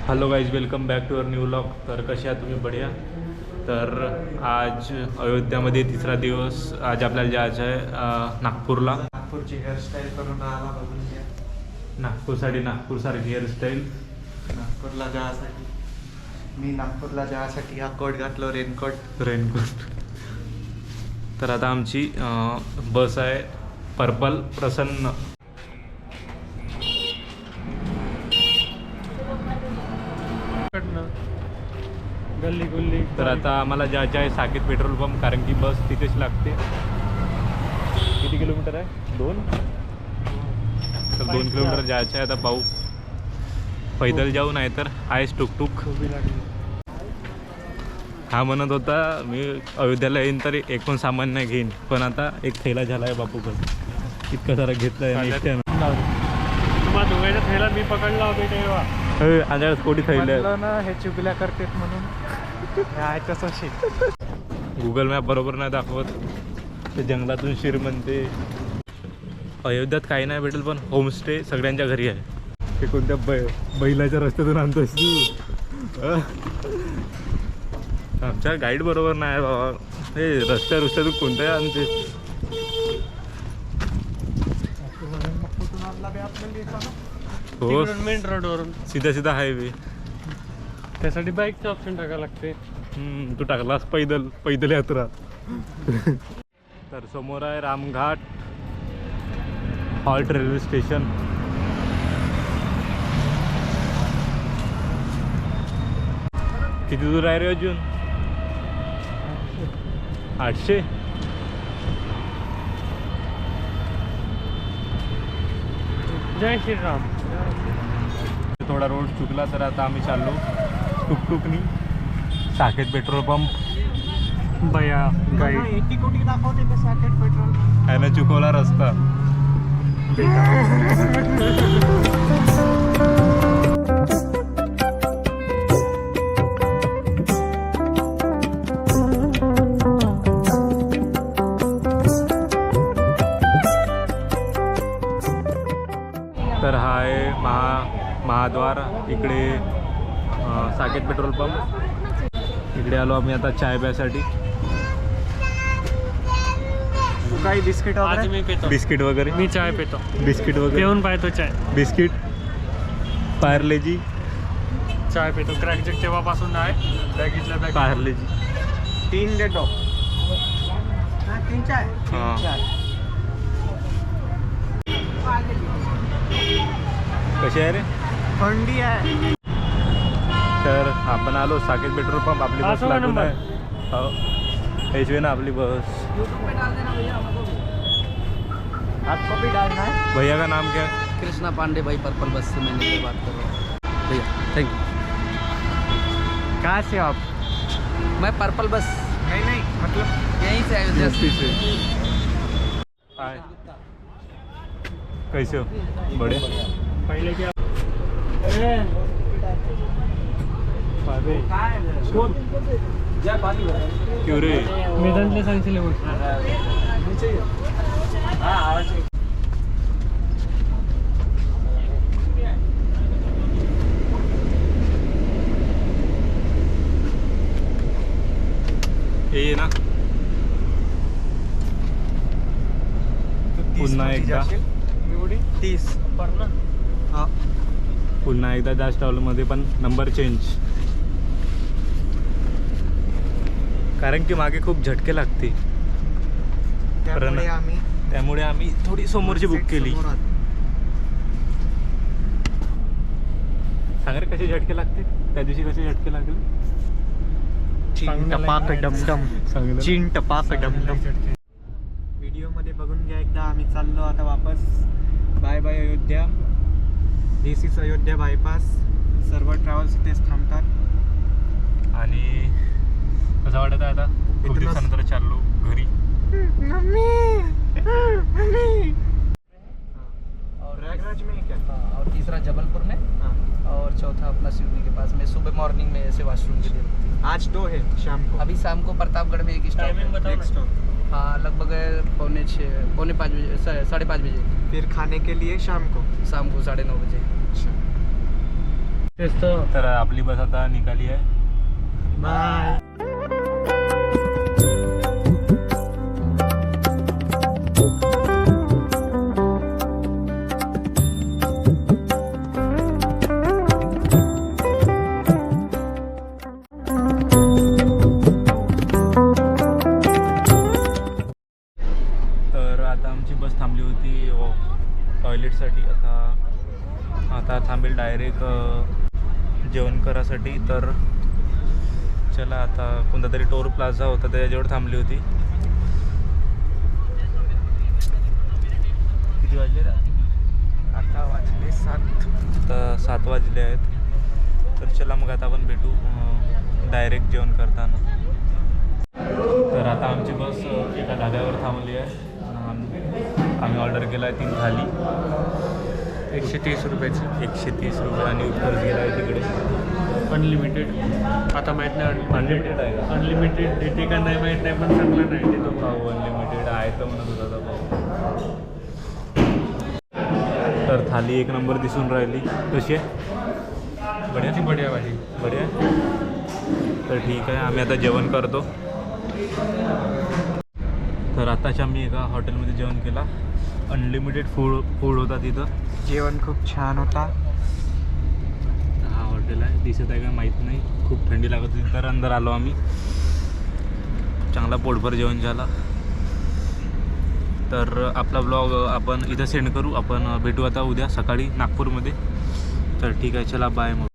Hello guys, welcome back to our new vlog. तर कसे आहात तुम्ही? बढिया. तर आज अयोध्यामध्ये तिसरा दिवस. आज आपल्याला जायचं आहे नागपूरला. नागपूरची हेअरस्टाईल करून आला, बघून घ्या. नागपूरसाठी नागपूरसारखी हेअरस्टाईल. नागपूरला जायसाठी मी नागपूरला जायसाठी हा कोट घातलो, रेनकोट. तर आता आमची बस आहे पर्पल प्रसन्न. गल्ली गुल्ली. तर आता आम्हाला जायचं आहे साकेत पेट्रोल पंप, कारण की बस तिथेच लागते. किती किलोमीटर आहे? 2. तर 2 किलोमीटर जायचं आहे. आता पाहू, पैदल जाऊ नाही तर आहेच टुकटुक. हा म्हणत होता मी अयोध्याला येईन तरी एकूण सामान नाही घेईन, पण आता एक थैला झाला आहे बापूकडे. इतका सारा घेतला आहे. तुम्हाला दोघांचा थैला मी पकडला होता तेव्हा. आजच कोटी थैले ना, हे चुगल्या करतात म्हणून आहे तसं शिक. गुगल मॅप बरोबर नाही दाखवत. ते जंगलातून शिर म्हणते. अयोध्यात काही नाही भेटेल, पण होमस्टे सगळ्यांच्या घरी आहे. ते कोणत्या बैलाच्या रस्त्यातून आणतोस तू? आमच्या गाईड बरोबर नाही बाबा. हे रस्त्यातून कोणत्याही आणते. हो, मेन रोडवरून सीधा हायवे. त्यासाठी बाईकचं ऑप्शन टाकावं लागते. तू टाकलास पैदल यात्रा. तर समोर आहे रामघाट हॉल्ट रेल्वे स्टेशन. किती दूर आहे रे अजून? 800. जय श्रीराम. थोडा रोड चुकला, तर आता आम्ही चाललो टुकटुकनी साकेत पेट्रोल पंप. बया गाई 80 कोटी दाखवते ते साकेट पेट्रोल. त्याने चुकवला रस्ता. तर हा आहे महाद्वार. इकडे साकेत पेट्रोल पंप. इकडे आलो आम्ही आता चाय प्यायसाठी. काही बिस्किट आज मी पेतो. बिस्किट वगैरे. मी चाय पेतो. बिस्किट वगैरे पिऊन पाहतो चाय. बिस्किट, पार्लेजी. चाय पेतो. क्रॅक जॅक तेव्हापासून आहे. बॅगीतल्या बॅग. पार्लेजी 3 देतो. 3 चाय. हां. कशी आहे रे? थंडी आहे. तर आपण आलो साकेत पेट्रोल पंप. आपली बस पाचवा लागून नंबर. आहे. हो, एचवे ना आपली बस. आपको भी डालना है. भैया का नाम क्या है? कृष्णा पांडे भाई, पर्पल बस से मैंने बात कर रहा हूँ भैया. Thank you. कहाँ से आप? मैं पर्पल बस नहीं मतलब यहीं से अयोध्या से. हाय, कैसे हो? बड़े. पहिले की क्यों रे? मेदांतले सांगशील गोष्ट. ये ना पुन्हा एकदा 30. हा. पुन्हा एकदा त्या स्टॉलमध्ये पण नंबर चेंज. कारण की मागे खूप झटके लागते, त्यामुळे आम्ही थोडी समोरची बुक केली. सांग रे, कसे झटके लागते? त्या दिवशी कसे झटके लागले? चीन टपाक डमडम. सांगितलं. चीन टपाक डमडम. व्हिडिओ मध्ये बघून घ्या एकदा. आम्ही चाललो आता वापस. Bye bye Ayodhya. This is Ayodhya bypass. सर्व ट्रॅव्हल्स इथेच थांबतात. आणि कसं वाटत आहे आता? खूप दिवसानंतर चाललो घरी. और प्रयागराज में क्या? और तीसरा जबलपुर में. और चौथा अपना सिवनी के पास में. सुबह मॉर्निंग में ऐसे वॉशरूम के लिए. आज 2 है शाम को. अभी शाम को प्रतापगढ़ में एक स्टॉप है. Next stop. हाँ, लगभग 4:45 बजे, 5:30 बजे. फिर खाने के लिए शाम को. शाम को 9:30 बजे. तेच तर. तर आपली बस आता निघाली आहे. बाय. तर आता आमची बस थांबली होती टॉयलेटसाठी. आता थांबेल डायरेक्ट जेवण करासाठी. तर चला, आता कोणता तरी टोर प्लाझा होता त्याच्याजवळ थांबली होती. किती वाजले? आता वाजले 7. आता 7 वाजले आहेत. तर चला मग आता आपण भेटू डायरेक्ट जेवण करताना. तर आता आमची बस एका धाब्यावर थांबली आहे. आम्ही ऑर्डर केला आहे 3 थाली 130 रुपयाची 130 रुपये आणि उत्तर गेला आहे तिकडे. अनलिमिटेड. आता माहीत नाही अनलिमिटेड आहे का? अनलिमिटेड देते का नाही माहीत नाही, पण चांगलं नाही देतो. भाऊ अनलिमिटेड आहे तर म्हणत होता भाऊ. तर थाली एक नंबर दिसून राहिली. कशी आहे? बढिया बढिया भाजी. बढिया. तर ठीक आहे, आम्ही आता जेवण करतो. तर आताच आम्ही एका हॉटेलमध्ये जेवण केला. अनलिमिटेड फूड होता तिथं. जेवण खूप छान होता. हा हॉटेल आहे, दिसत आहे का माहीत नाही. खूप थंडी लागत होती तर अंदर आलो आम्ही. चांगला पोटभर जेवण झाला. तर आपला ब्लॉग आपण इथं सेंड करू. आपण भेटू आता उद्या सकाळी नागपूरमध्ये. तर ठीक आहे, चला बाय मग.